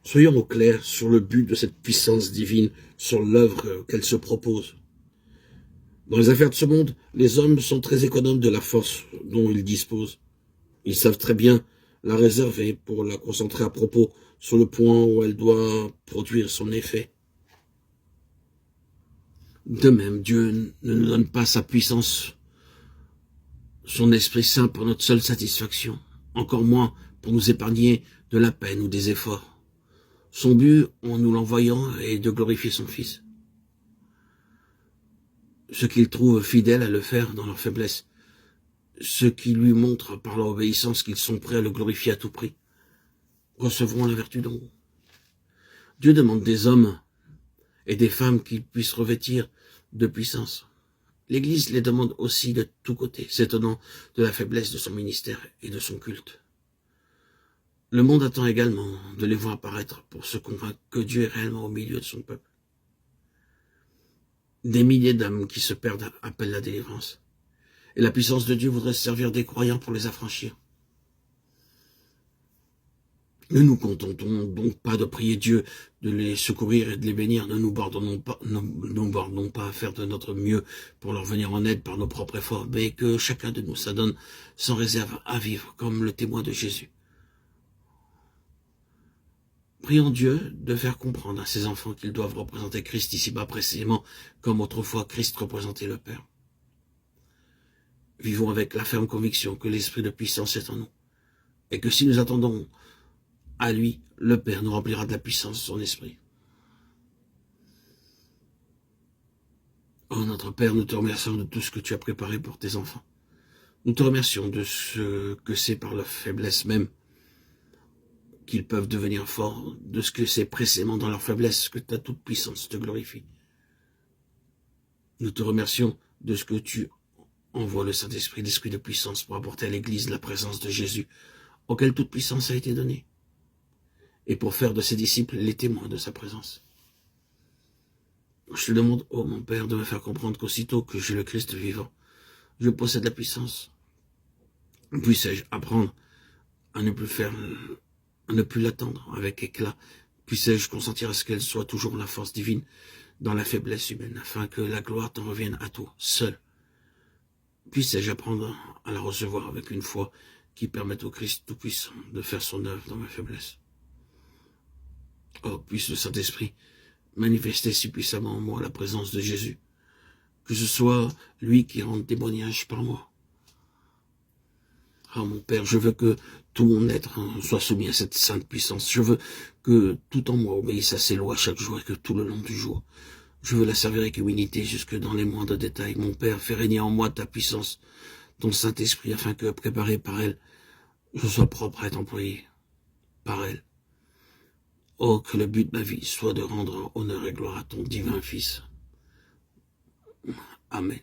Soyons au clair sur le but de cette puissance divine, sur l'œuvre qu'elle se propose. Dans les affaires de ce monde, les hommes sont très économes de la force dont ils disposent. Ils savent très bien la réserver pour la concentrer à propos sur le point où elle doit produire son effet. De même, Dieu ne nous donne pas sa puissance, son Esprit Saint pour notre seule satisfaction, encore moins pour nous épargner de la peine ou des efforts. Son but, en nous l'envoyant, est de glorifier son Fils. Ceux qu'il trouve fidèles à le faire dans leur faiblesse, ceux qui lui montrent par leur obéissance qu'ils sont prêts à le glorifier à tout prix, recevront la vertu d'en haut. Dieu demande des hommes et des femmes qui puissent revêtir de puissance. L'Église les demande aussi de tous côtés, s'étonnant de la faiblesse de son ministère et de son culte. Le monde attend également de les voir apparaître pour se convaincre que Dieu est réellement au milieu de son peuple. Des milliers d'âmes qui se perdent appellent la délivrance. Et la puissance de Dieu voudrait servir des croyants pour les affranchir. Ne nous contentons donc pas de prier Dieu, de les secourir et de les bénir. Ne nous bordons pas à faire de notre mieux pour leur venir en aide par nos propres efforts, mais que chacun de nous s'adonne sans réserve à vivre comme le témoin de Jésus. Prions Dieu de faire comprendre à ses enfants qu'ils doivent représenter Christ ici-bas précisément comme autrefois Christ représentait le Père. Vivons avec la ferme conviction que l'esprit de puissance est en nous et que si nous attendons à lui, le Père nous remplira de la puissance de son esprit. Oh notre Père, nous te remercions de tout ce que tu as préparé pour tes enfants. Nous te remercions de ce que c'est par leur faiblesse même qu'ils peuvent devenir forts, de ce que c'est précisément dans leur faiblesse que ta toute puissance te glorifie. Nous te remercions de ce que tu envoies le Saint-Esprit, l'Esprit de puissance pour apporter à l'Église la présence de Jésus, auquel toute puissance a été donnée, et pour faire de ses disciples les témoins de sa présence. Je te demande, ô mon Père, de me faire comprendre qu'aussitôt que j'ai le Christ vivant, je possède la puissance. Puisse-je apprendre à ne plus l'attendre avec éclat. Puisse-je consentir à ce qu'elle soit toujours la force divine dans la faiblesse humaine, afin que la gloire t'en revienne à toi, seul. Puisse-je apprendre à la recevoir avec une foi qui permette au Christ Tout-Puissant de faire son œuvre dans ma faiblesse. Oh, puisse le Saint-Esprit manifester si puissamment en moi la présence de Jésus, que ce soit lui qui rende témoignage par moi. Oh mon Père, je veux que tout mon être soit soumis à cette sainte puissance. Je veux que tout en moi obéisse à ses lois chaque jour et que tout le long du jour, je veux la servir avec humilité jusque dans les moindres détails. Mon Père, fais régner en moi ta puissance, ton Saint-Esprit, afin que, préparé par elle, je sois propre à être employé par elle. Oh, que le but de ma vie soit de rendre honneur et gloire à ton divin Fils. Amen.